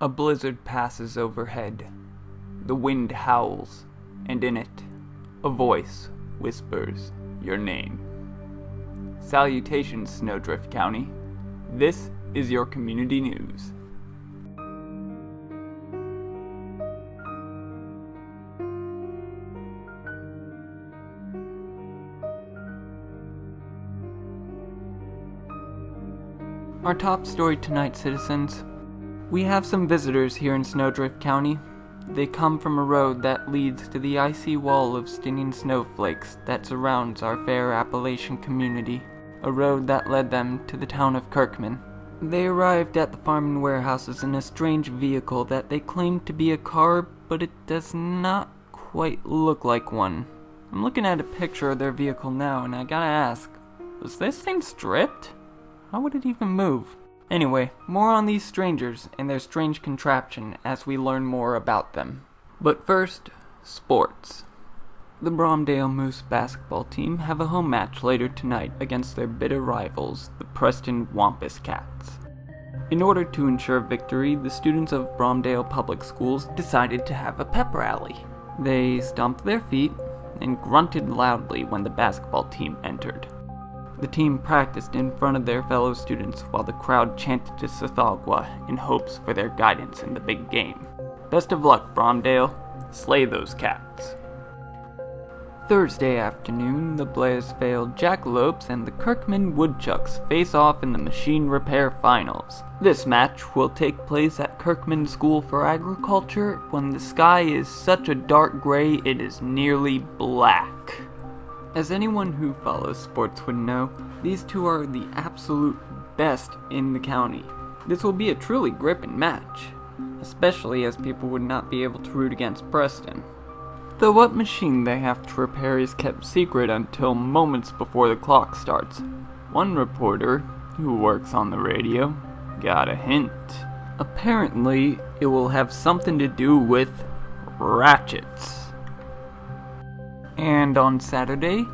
A blizzard passes overhead. The wind howls, and in it, a voice whispers your name. Salutations, Snowdrift County. This is your community news. Our top story tonight, citizens. We have some visitors here in Snowdrift County. They come from a road that leads to the icy wall of stinging snowflakes that surrounds our fair Appalachian community, a road that led them to the town of Kirkman. They arrived at the farm and warehouses in a strange vehicle that they claimed to be a car, but it does not quite look like one. I'm looking at a picture of their vehicle now, and I gotta ask, was this thing stripped? How would it even move? Anyway, more on these strangers and their strange contraption as we learn more about them. But first, sports. The Bromdale Moose basketball team have a home match later tonight against their bitter rivals, the Preston Wampus Cats. In order to ensure victory, the students of Bromdale Public Schools decided to have a pep rally. They stomped their feet and grunted loudly when the basketball team entered. The team practiced in front of their fellow students while the crowd chanted to Sithagwa in hopes for their guidance in the big game. Best of luck, Bromdale. Slay those cats. Thursday afternoon, the Blairsville Jackalopes and the Kirkman Woodchucks face off in the machine repair finals. This match will take place at Kirkman School for Agriculture when the sky is such a dark gray it is nearly black. As anyone who follows sports would know, these two are the absolute best in the county. This will be a truly gripping match, especially as people would not be able to root against Preston. Though what machine they have to repair is kept secret until moments before the clock starts. One reporter, who works on the radio, got a hint. Apparently, it will have something to do with ratchets. And on Saturday,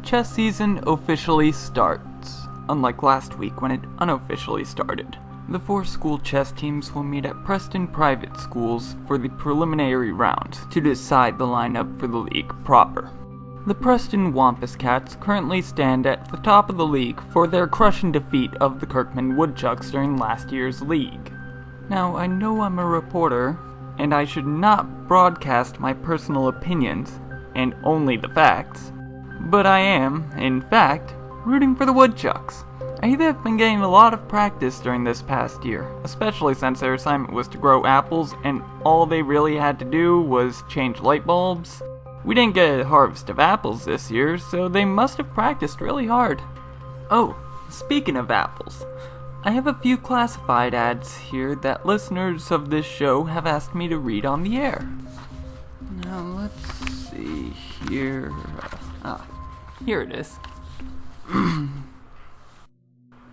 chess season officially starts, unlike last week when it unofficially started. The 4 school chess teams will meet at Preston private schools for the preliminary round to decide the lineup for the league proper. The Preston Wampus Cats currently stand at the top of the league for their crushing defeat of the Kirkman Woodchucks during last year's league. Now, I know I'm a reporter, and I should not broadcast my personal opinions, and only the facts, but I am, in fact, rooting for the Woodchucks. I have been getting a lot of practice during this past year, especially since their assignment was to grow apples and all they really had to do was change light bulbs. We didn't get a harvest of apples this year, so they must have practiced really hard. Oh, speaking of apples, I have a few classified ads here that listeners of this show have asked me to read on the air. Now let's see here. Here it is.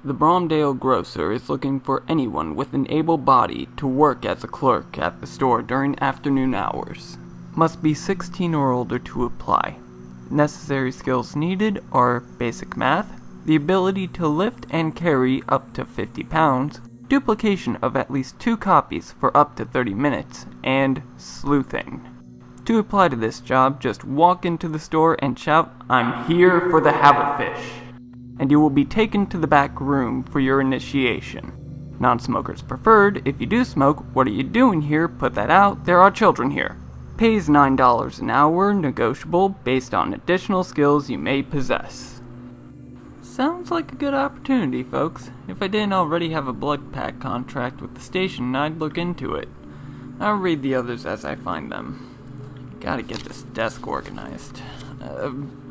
The Bromdale grocer is looking for anyone with an able body to work as a clerk at the store during afternoon hours. Must be 16 or older to apply. Necessary skills needed are basic math, the ability to lift and carry up to 50 pounds, duplication of at least 2 copies for up to 30 minutes, and sleuthing. To apply to this job, just walk into the store and shout, "I'm here for the Havelfish," and you will be taken to the back room for your initiation. Non-smokers preferred. If you do smoke, what are you doing here? Put that out. There are children here. Pays $9 an hour, negotiable, based on additional skills you may possess. Sounds like a good opportunity, folks. If I didn't already have a blood pack contract with the station, I'd look into it. I'll read the others as I find them. Gotta get this desk organized.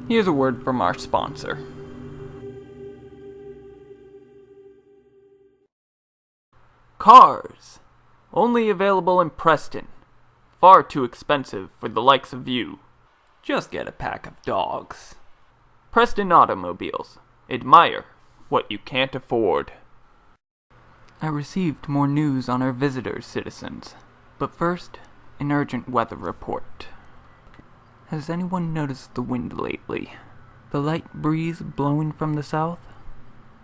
Here's a word from our sponsor. Cars! Only available in Preston. Far too expensive for the likes of you. Just get a pack of dogs. Preston Automobiles. Admire what you can't afford. I received more news on our visitors, citizens. But first, an urgent weather report. Has anyone noticed the wind lately? The light breeze blowing from the south?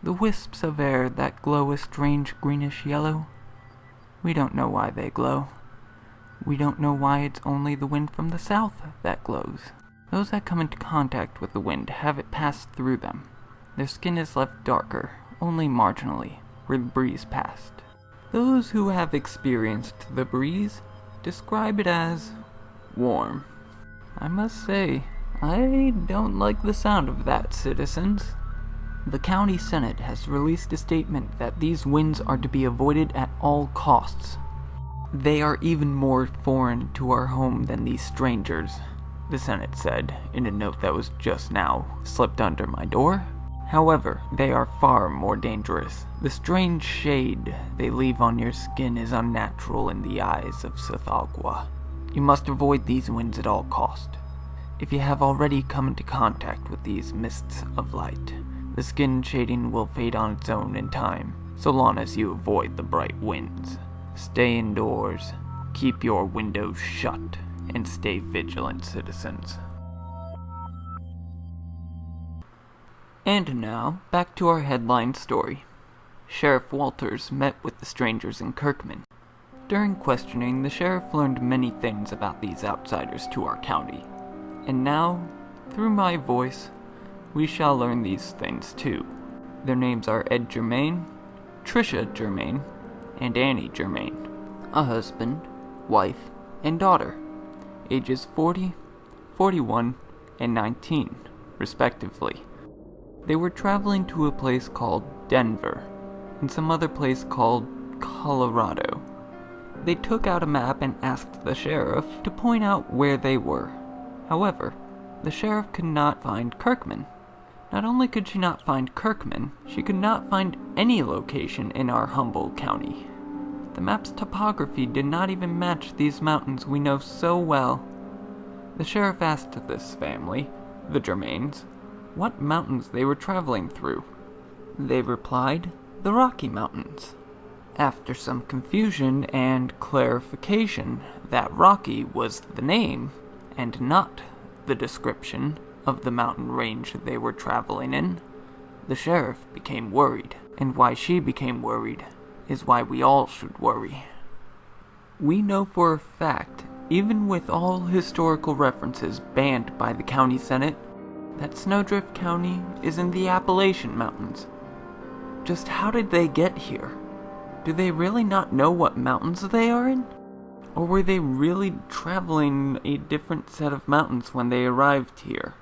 The wisps of air that glow a strange greenish yellow? We don't know why they glow. We don't know why it's only the wind from the south that glows. Those that come into contact with the wind have it pass through them. Their skin is left darker, only marginally, where the breeze passed. Those who have experienced the breeze describe it as warm. I must say, I don't like the sound of that, citizens. The county senate has released a statement that these winds are to be avoided at all costs. They are even more foreign to our home than these strangers, the senate said in a note that was just now slipped under my door. However, they are far more dangerous. The strange shade they leave on your skin is unnatural in the eyes of Sithagwa. You must avoid these winds at all cost. If you have already come into contact with these mists of light, the skin shading will fade on its own in time, so long as you avoid the bright winds. Stay indoors, keep your windows shut, and stay vigilant, citizens. And now, back to our headline story. Sheriff Walters met with the strangers in Kirkman. During questioning, the sheriff learned many things about these outsiders to our county. And now, through my voice, we shall learn these things too. Their names are Ed Germain, Tricia Germain, and Annie Germain. A husband, wife, and daughter. Ages 40, 41, and 19, respectively. They were traveling to a place called Denver, and some other place called Colorado. They took out a map and asked the sheriff to point out where they were. However, the sheriff could not find Kirkman. Not only could she not find Kirkman, she could not find any location in our humble county. The map's topography did not even match these mountains we know so well. The sheriff asked this family, the Germains, what mountains they were traveling through. They replied, the Rocky Mountains. After some confusion and clarification that Rocky was the name and not the description of the mountain range they were traveling in, the sheriff became worried, and why she became worried is why we all should worry. We know for a fact, even with all historical references banned by the county senate, that Snowdrift County is in the Appalachian Mountains. Just how did they get here? Do they really not know what mountains they are in? Or were they really traveling a different set of mountains when they arrived here?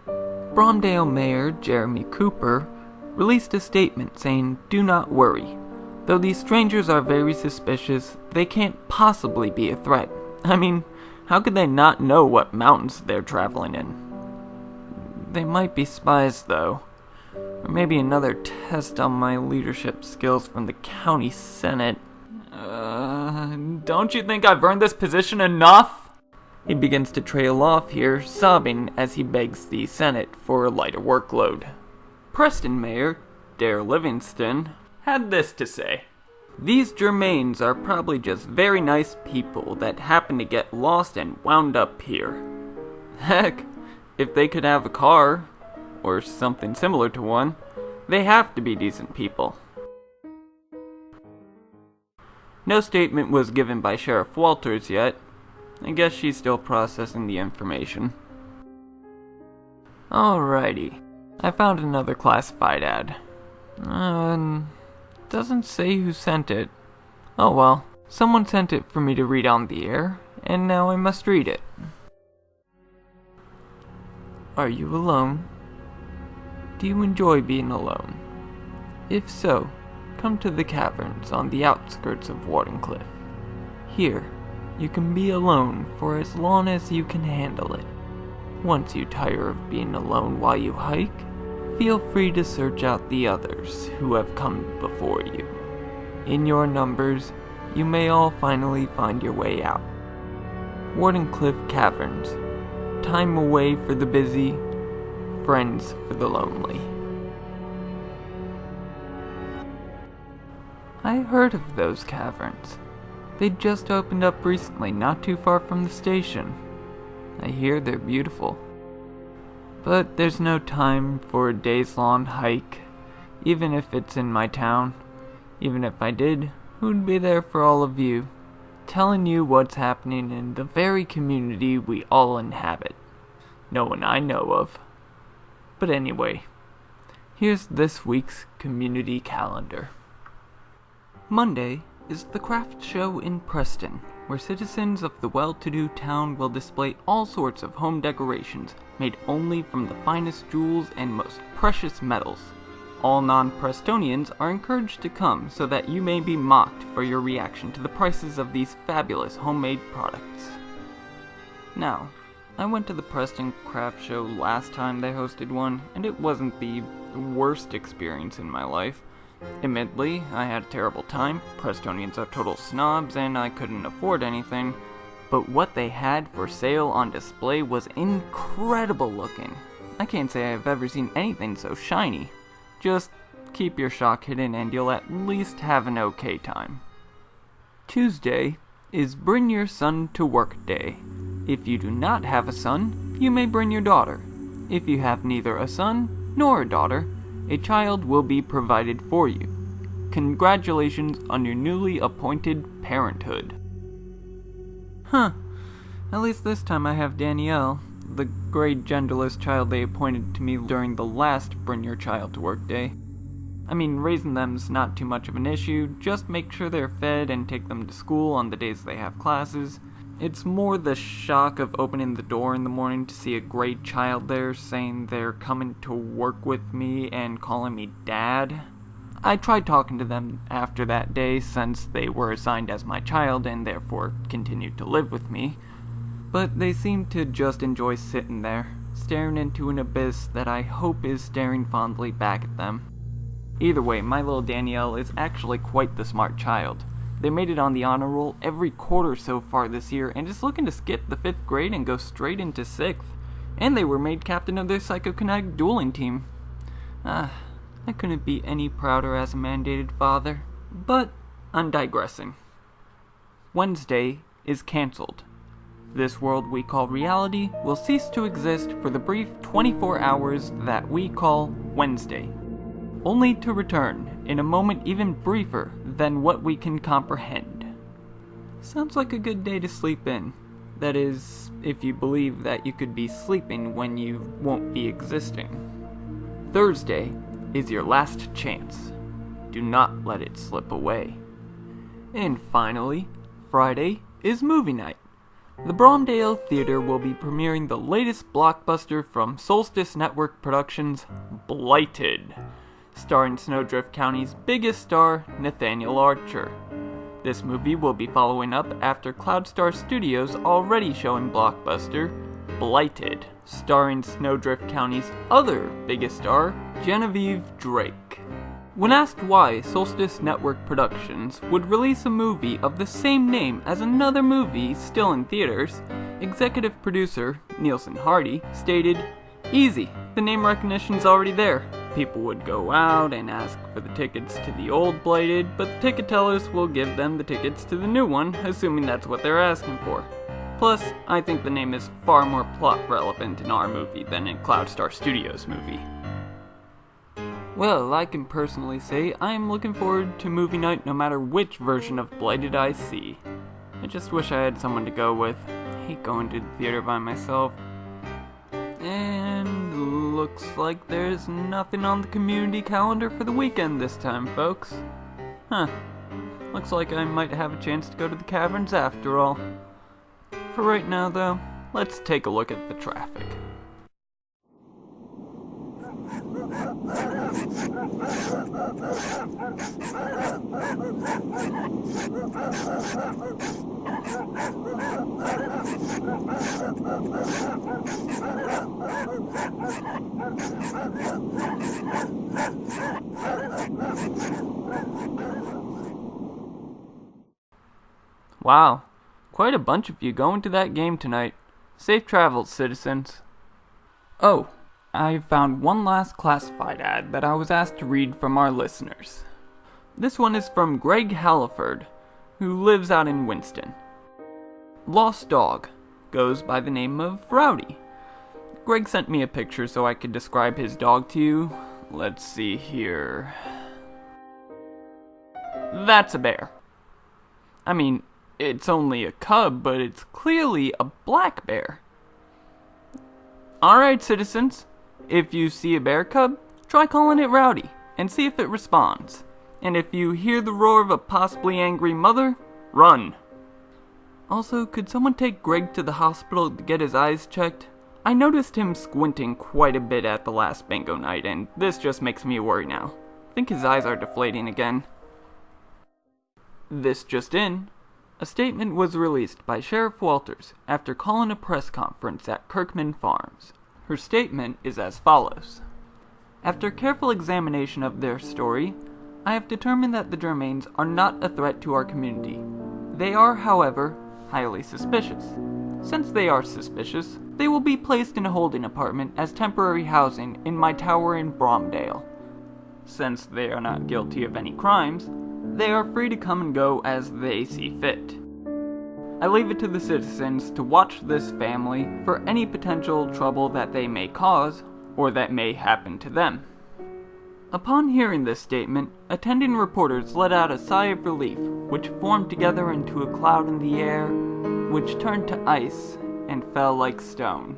Bromdale Mayor Jeremy Cooper released a statement saying, do not worry. Though these strangers are very suspicious, they can't possibly be a threat. I mean, how could they not know what mountains they're traveling in? They might be spies, though. Or maybe another test on my leadership skills from the county senate. Don't you think I've earned this position enough? He begins to trail off here, sobbing as he begs the senate for a lighter workload. Preston Mayor Dare Livingston had this to say. These Germains are probably just very nice people that happen to get lost and wound up here. Heck, if they could have a car, or something similar to one, they have to be decent people. No statement was given by Sheriff Walters yet. I guess she's still processing the information. Alrighty, I found another classified ad. Doesn't say who sent it. Oh well, someone sent it for me to read on the air, and now I must read it. Are you alone? Do you enjoy being alone? If so, come to the caverns on the outskirts of Wardenclyffe. Here, you can be alone for as long as you can handle it. Once you tire of being alone while you hike, feel free to search out the others who have come before you. In your numbers, you may all finally find your way out. Wardenclyffe Caverns. Time away for the busy, friends for the lonely. I heard of those caverns. They just opened up recently, not too far from the station. I hear they're beautiful. But there's no time for a days-long hike, even if it's in my town. Even if I did, who'd be there for all of you, telling you what's happening in the very community we all inhabit. No one I know of. But anyway, here's this week's community calendar. Monday is the craft show in Preston, where citizens of the well-to-do town will display all sorts of home decorations made only from the finest jewels and most precious metals. All non-Prestonians are encouraged to come so that you may be mocked for your reaction to the prices of these fabulous homemade products. Now, I went to the Preston Craft Show last time they hosted one, and it wasn't the worst experience in my life. Admittedly, I had a terrible time. Prestonians are total snobs, and I couldn't afford anything. But what they had for sale on display was incredible looking. I can't say I've ever seen anything so shiny. Just keep your shock hidden and you'll at least have an okay time. Tuesday is Bring Your Son to Work Day. If you do not have a son, you may bring your daughter. If you have neither a son nor a daughter, a child will be provided for you. Congratulations on your newly appointed parenthood. At least this time I have Danielle, the great genderless child they appointed to me during the last Bring Your Child to Work Day. I mean, raising them's not too much of an issue, just make sure they're fed and take them to school on the days they have classes. It's more the shock of opening the door in the morning to see a great child there saying they're coming to work with me and calling me Dad. I tried talking to them after that day since they were assigned as my child and therefore continued to live with me, but they seemed to just enjoy sitting there, staring into an abyss that I hope is staring fondly back at them. Either way, my little Danielle is actually quite the smart child. They made it on the honor roll every quarter so far this year and is looking to skip the 5th grade and go straight into 6th. And they were made captain of their psychokinetic dueling team. I couldn't be any prouder as a mandated father. But I'm digressing. Wednesday is cancelled. This world we call reality will cease to exist for the brief 24 hours that we call Wednesday, only to return in a moment even briefer than what we can comprehend. Sounds like a good day to sleep in. That is, if you believe that you could be sleeping when you won't be existing. Thursday is your last chance. Do not let it slip away. And finally, Friday is movie night. The Bromdale Theater will be premiering the latest blockbuster from Solstice Network Productions, Blighted, starring Snowdrift County's biggest star, Nathaniel Archer. This movie will be following up after Cloudstar Studios' already showing blockbuster, Blighted, starring Snowdrift County's other biggest star, Genevieve Drake. When asked why Solstice Network Productions would release a movie of the same name as another movie still in theaters, executive producer Nielsen Hardy stated, "Easy, the name recognition's already there. People would go out and ask for the tickets to the old Blighted, but the ticket tellers will give them the tickets to the new one, assuming that's what they're asking for. Plus, I think the name is far more plot relevant in our movie than in Cloudstar Studios' movie." Well, I can personally say I am looking forward to movie night no matter which version of Blighted I see. I just wish I had someone to go with. I hate going to the theater by myself. And looks like there's nothing on the community calendar for the weekend this time, folks. Looks like I might have a chance to go to the caverns after all. For right now, though, let's take a look at the traffic. Wow, quite a bunch of you going to that game tonight. Safe travels, citizens. Oh, I found one last classified ad that I was asked to read from our listeners. This one is from Greg Halliford, who lives out in Winston. Lost dog, goes by the name of Rowdy. Greg sent me a picture so I could describe his dog to you. Let's see here. That's a bear. I mean, it's only a cub, but it's clearly a black bear. Alright, citizens, if you see a bear cub, try calling it Rowdy and see if it responds. And if you hear the roar of a possibly angry mother, run. Also, could someone take Greg to the hospital to get his eyes checked? I noticed him squinting quite a bit at the last bingo night, and this just makes me worry now. I think his eyes are deflating again. This just in. A statement was released by Sheriff Walters after calling a press conference at Kirkman Farms. Her statement is as follows. After careful examination of their story, I have determined that the Germains are not a threat to our community. They are, however, highly suspicious. Since they are suspicious, they will be placed in a holding apartment as temporary housing in my tower in Bromdale. Since they are not guilty of any crimes, they are free to come and go as they see fit. I leave it to the citizens to watch this family for any potential trouble that they may cause, or that may happen to them. Upon hearing this statement, attending reporters let out a sigh of relief, which formed together into a cloud in the air, which turned to ice and fell like stone.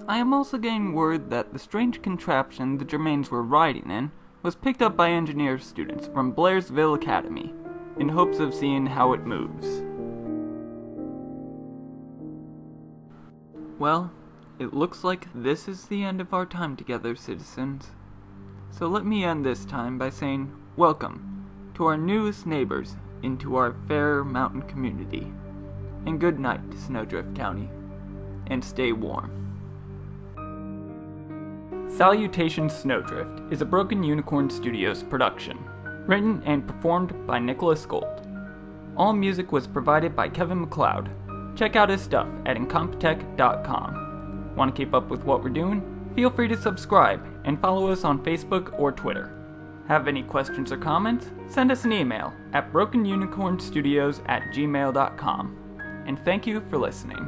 I am also getting word that the strange contraption the Germains were riding in was picked up by engineer students from Blairsville Academy, in hopes of seeing how it moves. Well, it looks like this is the end of our time together, citizens. So let me end this time by saying welcome to our newest neighbors into our fair mountain community. And good night, Snowdrift County. And stay warm. Salutations Snowdrift is a Broken Unicorn Studios production, written and performed by Nicholas Gold. All music was provided by Kevin MacLeod. Check out his stuff at incompetech.com. Want to keep up with what we're doing? Feel free to subscribe and follow us on Facebook or Twitter. Have any questions or comments? Send us an email at brokenunicornstudios@gmail.com. And thank you for listening.